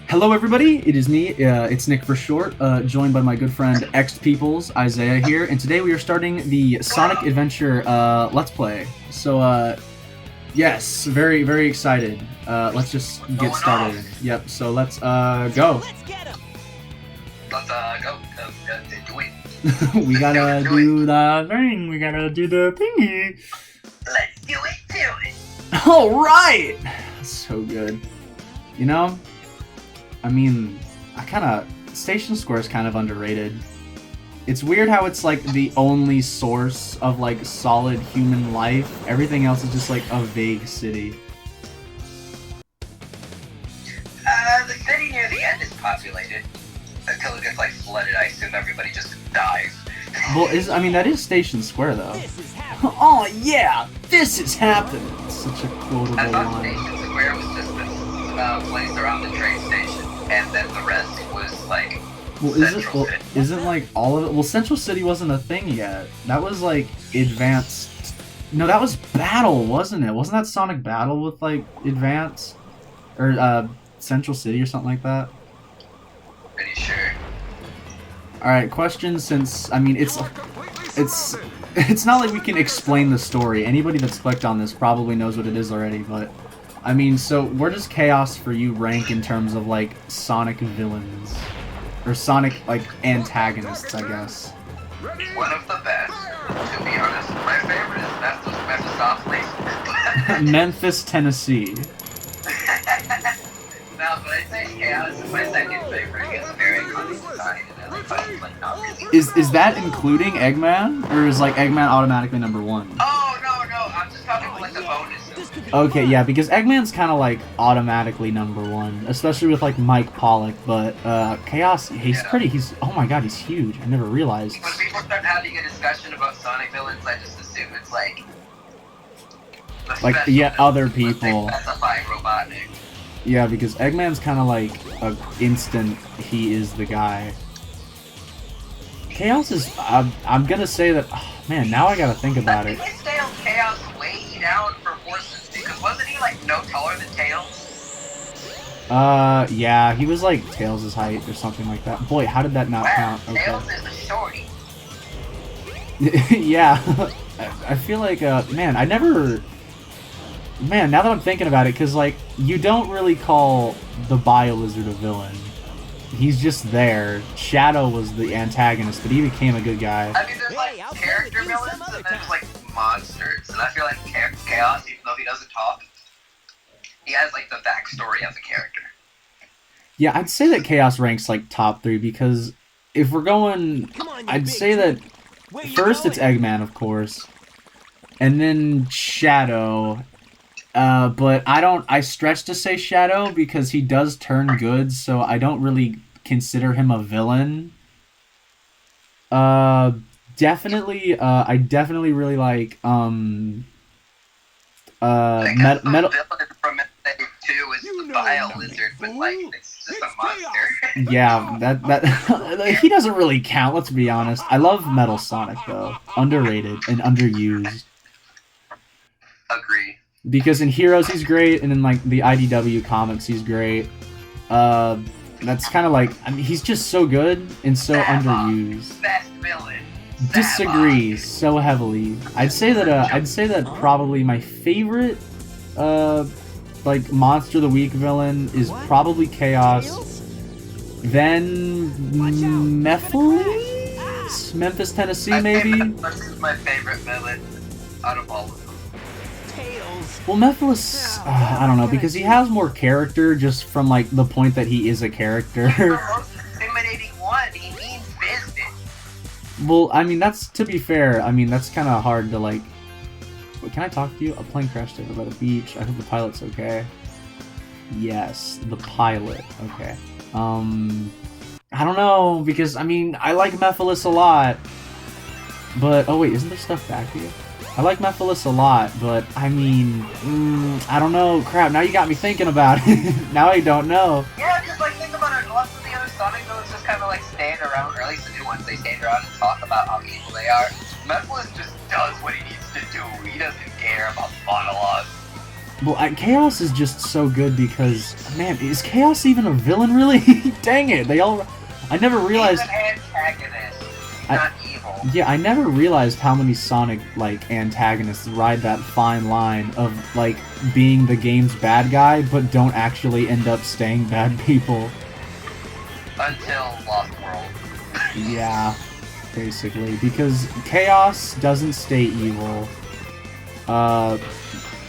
Hello, everybody. It is me. It's Nick for short. Joined by my good friend X Peoples Isaiah here, and today we are starting the Sonic Adventure Let's Play. So, yes, very very excited. Let's just get started. Yep. So let's go. Let's go. Do it. We gotta do the thing. We gotta do the thingy. Let's do it. All right. So good. You know. I mean, Station Square is kind of underrated. It's weird how it's like the only source of like solid human life. Everything else is just like a vague city. The city near the end is populated until it gets like flooded. I assume everybody just dies. Well, that is Station Square though. Oh yeah, this is happening. It's such a quotable I thought line. Station Square was just this place around the train station, and then the rest was like Central City. Isn't like all of it? Well, Central City wasn't a thing yet. That was like Advanced. No, that was Battle, wasn't it? Wasn't that Sonic Battle with like Advance or Central City or something like that? Pretty sure. All right, question. Since it's not like we can explain the story. Anybody that's clicked on this probably knows what it is already, but. So where does Chaos for you rank in terms of, like, Sonic villains? Or Sonic, like, antagonists, I guess? One of the best, to be honest. My favorite is Mephistopheles. Memphis, Tennessee. No, but I'd say Chaos is my second favorite. It's very iconic and everybody's, like, not really... Is that including Eggman? Or is, like, Eggman automatically number one? Oh, no, I'm just talking about, like, the bonuses. Okay, yeah, because Eggman's kind of like automatically number one, especially with like Mike Pollock. But Chaos, he's oh my god, he's huge. I never realized. When people start having a discussion about Sonic villains, I just assume it's like other people. Specifying Robotnik. Yeah, because Eggman's kind of like a instant. He is the guy. Chaos is. I'm gonna say that. Oh, man, now I gotta think about it. I think they scaled Chaos way down for forces because wasn't he like no taller than Tails? Yeah, he was like Tails' height or something like that. Boy, how did that not count? Okay. Tails is a shorty. Yeah, I feel like man, now that I'm thinking about it, because like you don't really call the Bio-Lizard a villain. He's just there. Shadow was the antagonist, but he became a good guy. I mean, there's like character villains and then there's like monsters, and I feel like Chaos, even though he doesn't talk, he has like the backstory of the character. Yeah, I'd say that Chaos ranks like top 3 because if we're going, I'd say that first it's Eggman, of course, and then Shadow. But I stretch to say Shadow because he does turn good, so I don't really consider him a villain. I definitely really like, Metal... Metal... villain from Method 2 is the Bio-Lizard, but like, it's just a monster. Yeah, that he doesn't really count, let's be honest. I love Metal Sonic, though. Underrated and underused. Agree. Because in Heroes he's great, and in like the IDW comics he's great. That's kind of like, he's just so good and so underused. Best villain. Disagree so heavily. I'd say that probably my favorite like Monster of the Week villain is probably Chaos. Then Memphis, Tennessee, maybe. This is my favorite villain out of all of them. Well, Mephiles, I don't know, because he has more character just from, like, the point that he is a character. He's the most intimidating one. He means business. Well, I mean, to be fair, that's kind of hard to, like... Wait, can I talk to you? A plane crashed over by the beach. I hope the pilot's okay. Yes, the pilot. Okay. I don't know, because, I like Mephiles a lot. But, oh wait, isn't there stuff back here? I like Mephiles a lot, but, I don't know. Crap, now you got me thinking about it. Now I don't know. Yeah, just, like, think about it. Lots of the other Sonic villains just kind of, like, stand around, or at least the new ones, they stand around and talk about how evil they are. Mephiles just does what he needs to do. He doesn't care about monologues. Well, Chaos is just so good because, man, is Chaos even a villain, really? Dang it, I never realized... He's an antagonist, not evil. Yeah, I never realized how many Sonic, like, antagonists ride that fine line of, like, being the game's bad guy, but don't actually end up staying bad people. Until Lost World. Yeah, basically, because Chaos doesn't stay evil.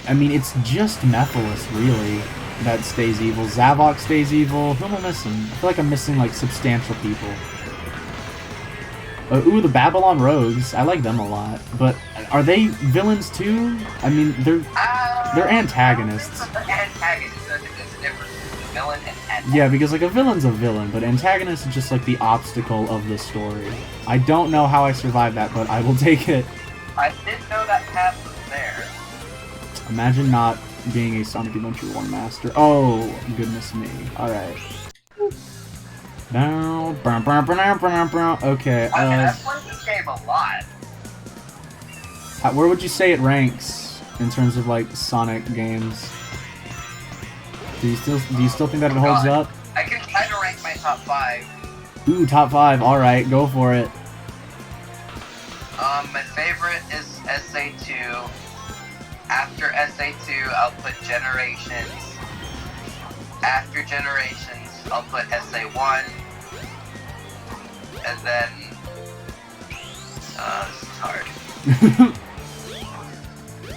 I mean, it's just Mephiles, really, that stays evil. Zavok stays evil. Who am I missing? I feel like I'm missing, like, substantial people. Ooh, the Babylon Rogues. I like them a lot. But are they villains, too? I mean, they're antagonists. Antagonists, there's a difference between villain and antagonist. Yeah, because, like, a villain's a villain, but antagonist is just, like, the obstacle of the story. I don't know how I survived that, but I will take it. I didn't know that path was there. Imagine not being a Sonic Adventure 1 master. Oh, goodness me. Alright. Okay, I've played this game a lot. where would you say it ranks in terms of, like, Sonic games? Do you still think that it holds up? I can try to rank my top 5. Ooh, top 5. Alright, go for it. My favorite is SA2. After SA2, I'll put Generations. After Generations, I'll put SA1. And then... this is hard.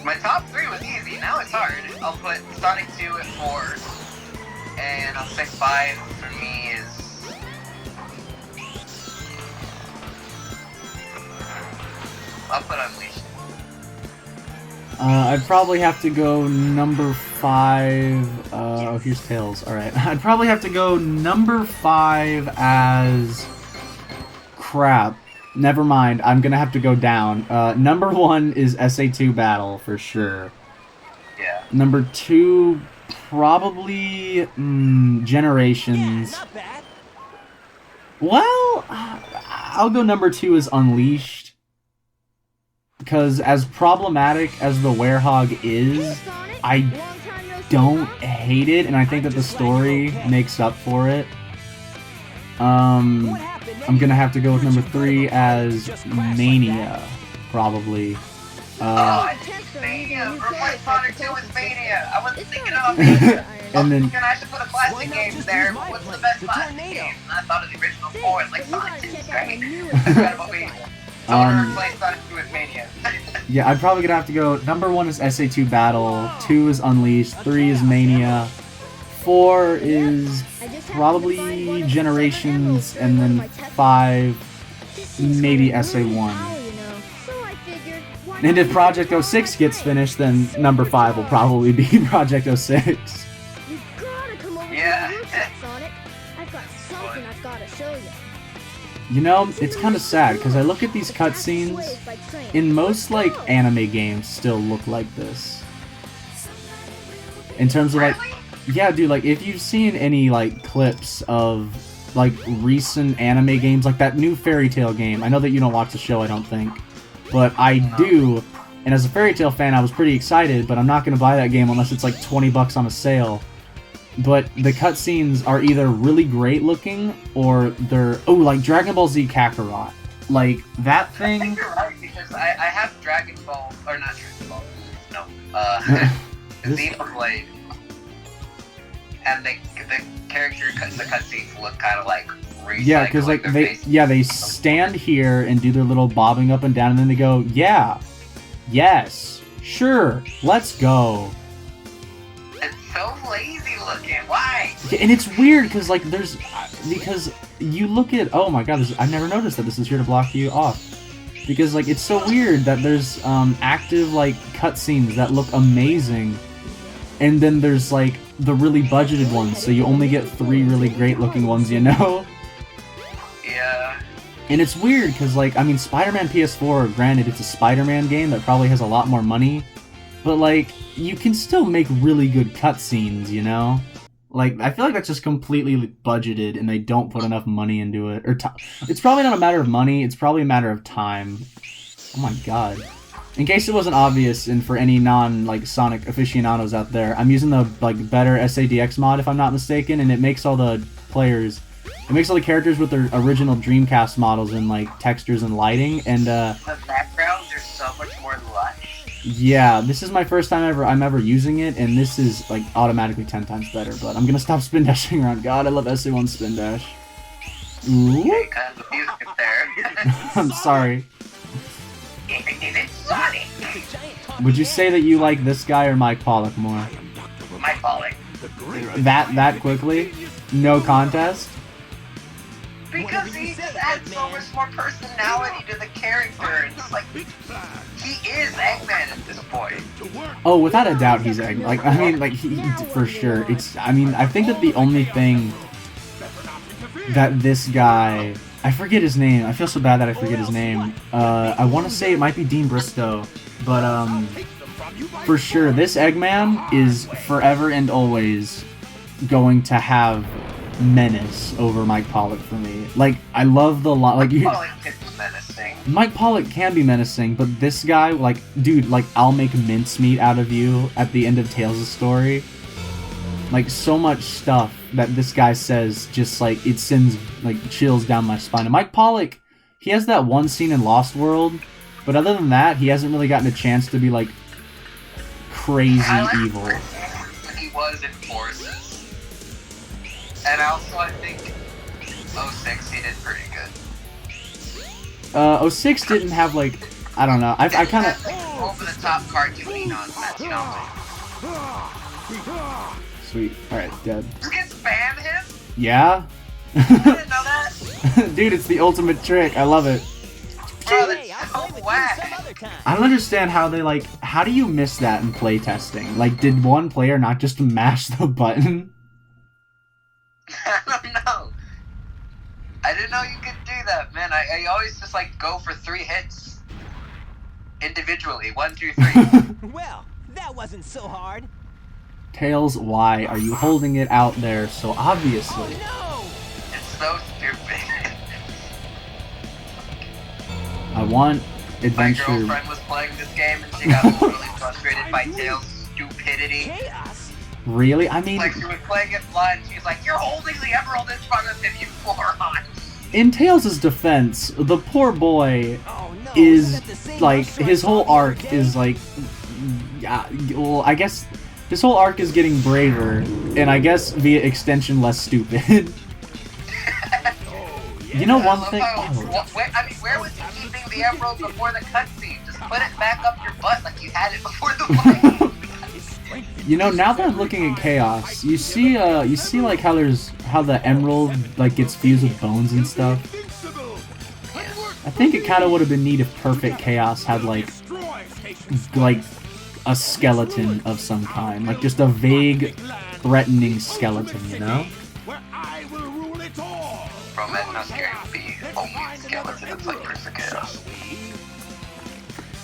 My top 3 was easy, now it's hard. I'll put Sonic 2 at 4. And I'll say 5 for me is... I'll put Unleashed. I'd probably have to go number 5. Oh, here's Tails. Alright. I'd probably have to go number 5 as... Crap. Never mind. I'm gonna have to go down. Number 1 is SA2 Battle, for sure. Yeah. Number 2, probably... Generations. Not bad. Well, I'll go number 2 as Unleashed. Because as problematic as the Werehog is, I don't hate it, and I think that the story makes up for it. I'm gonna have to go with number 3 as Mania, probably. I think Mania! Replace Sonic 2 with Mania! I wasn't thinking about Mania! And then, I should put a classic game there, but what's the best classic game? And I thought of the original 4, and like Sonic 2 is great. I forgot about Mania. So I'm gonna replace Sonic 2 with Mania. yeah, I'd probably gonna have to go, number 1 is SA2 Battle, 2 is Unleashed, 3 is Mania, 4 is probably Generations, and then 5, maybe SA1. And if Project 06 gets finished, then number 5 will probably be Project 06. Yeah. I've got something I've got to show you. You know, it's kind of sad, because I look at these cutscenes, in most, like, anime games still look like this. In terms of, like, yeah, dude, like, if you've seen any, like, clips of, like, recent anime games, like that new Fairy Tail game, I know that you don't watch the show, I don't think, but I do, and as a Fairy Tail fan, I was pretty excited, but I'm not going to buy that game unless it's, like, $20 on a sale. But the cutscenes are either really great looking, or they're... Oh, like Dragon Ball Z Kakarot. Like, that thing... I think you're right, because I have Dragon Ball... Or not Dragon Ball. No. Xenoblade. And the character... The cutscenes look kind of like... Yeah, because, like, they stand here and do their little bobbing up and down, and then they go, yeah, yes, sure, let's go. It's so lazy looking. Why? And it's weird because, like, because you look at, oh my god, I never noticed that this is here to block you off. Because, like, it's so weird that there's active, like, cutscenes that look amazing, and then there's, like, the really budgeted ones, so you only get 3 really great looking ones, you know? Yeah. And it's weird because, like, I mean, Spider-Man PS4, granted, it's a Spider-Man game that probably has a lot more money, but, like, you can still make really good cutscenes, you know? Like, I feel like that's just completely budgeted and they don't put enough money into it. Or it's probably not a matter of money, it's probably a matter of time. Oh my god. In case it wasn't obvious, and for any non Sonic aficionados out there, I'm using the better SADX mod if I'm not mistaken, and it makes all the players, it makes all the characters with their original Dreamcast models and textures and lighting, and the backgrounds are so much more lush. Yeah, this is my first time I'm ever using it, and this is automatically 10 times better. But I'm gonna stop spin dashing around. God, I love SA1 spin dash. Ooh. Okay, kind of music there. I'm sorry. It's Sonic. Would you say that you like this guy or Mike Pollock more? Mike Pollock. That quickly? No contest? Because he just adds so much more personality to the character, and it's he is Eggman at this point. Oh, without a doubt, he's Eggman. He for sure. I think that the only thing that this guy, I forget his name. I feel so bad that I forget his name. I want to say it might be Dean Bristow, but for sure, this Eggman is forever and always going to have menace over Mike Pollock for me. I love the line. Mike Pollock can be menacing, but this guy, dude, I'll make mincemeat out of you at the end of Tails' story. So much stuff that this guy says, just it sends chills down my spine. And Mike Pollock, he has that one scene in Lost World, but other than that, he hasn't really gotten a chance to be crazy evil. He was in Forces. And also, I think 06 he did pretty good. 06 didn't have I don't know. I kind of over the top cartoony nonsense, you know. Sweet. All right, dead. You can spam him? Yeah. I didn't know that. Dude, it's the ultimate trick. I love it. Bro, that's so whack. I don't understand how they how do you miss that in playtesting? Did one player not just mash the button? I don't know. I didn't know you could do that, man. I always just go for 3 hits individually. 1, 2, 3. Well, that wasn't so hard. Tails, why are you holding it out there so obviously? Oh, It's so stupid. I want adventure. My girlfriend was playing this game and she got totally frustrated by Tails' stupidity. chaos. Really? I mean, She was playing it blind. She's like, "You're holding the emerald in front of him, you moron." in Tails' defense, the poor boy Oh, no. is Isn't that the same his whole arc is well, I guess his whole arc is getting braver, and I guess via extension less stupid. You know one thing? Where was he keeping the emerald before the cutscene? Just put it back up your butt like you had it before the fight. You know, now that I'm looking at Chaos, you see how the emerald gets fused with bones and stuff. I think it kind of would have been neat if Perfect Chaos had a skeleton of some kind, just a vague, threatening skeleton, you know? Bro, imagine how scary it would be only a skeleton that's Perfect Chaos.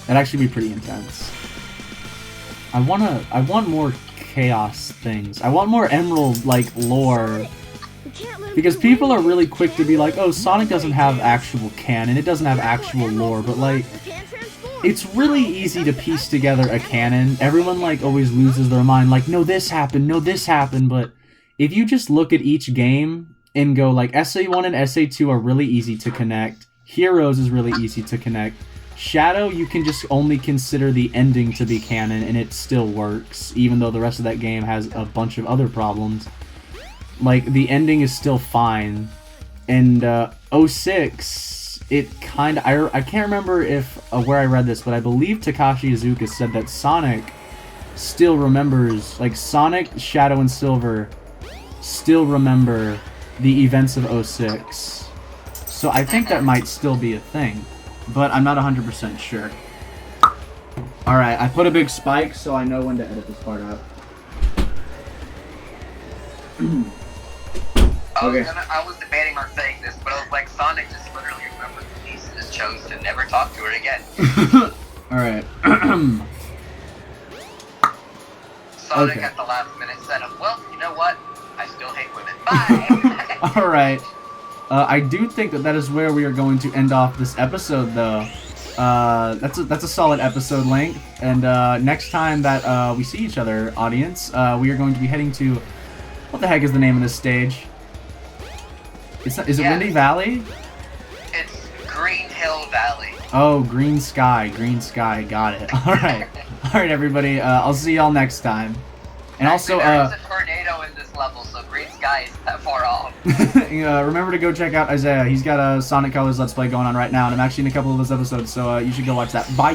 That'd actually be pretty intense. I want more Chaos things. I want more Emerald, lore. Because people are really quick to be like, oh, Sonic doesn't have actual canon, it doesn't have actual lore, but it's really easy to piece together a canon. Everyone always loses their mind, no, this happened, but if you just look at each game and go SA1 and SA2 are really easy to connect, Heroes is really easy to connect, Shadow you can just only consider the ending to be canon and it still works, even though the rest of that game has a bunch of other problems. The ending is still fine. And 06, it kind of, I can't remember if where I read this, but I believe Takashi Iizuka said that Sonic still remembers, Sonic, Shadow, and Silver still remember the events of 06. So I think that might still be a thing, but I'm not 100% sure. Alright, I put a big spike so I know when to edit this part out. I was debating on saying this, but I was like, Sonic just literally remembered the piece and just chose to never talk to her again. Alright. Sonic at the last minute said, well, you know what? I still hate women. Bye! Alright. I do think that is where we are going to end off this episode, though. that's a solid episode length. And next time that we see each other, audience, we are going to be heading to, what the heck is the name of this stage? Is it Windy Valley? It's Green Hill Valley. Oh, Green Sky, got it. All right, everybody. I'll see y'all next time. And Actually, also, there is a tornado in this level, so Green Sky isn't that far off. remember to go check out Isaiah. He's got a Sonic Colors Let's Play going on right now, and I'm actually in a couple of those episodes, so you should go watch that. Bye.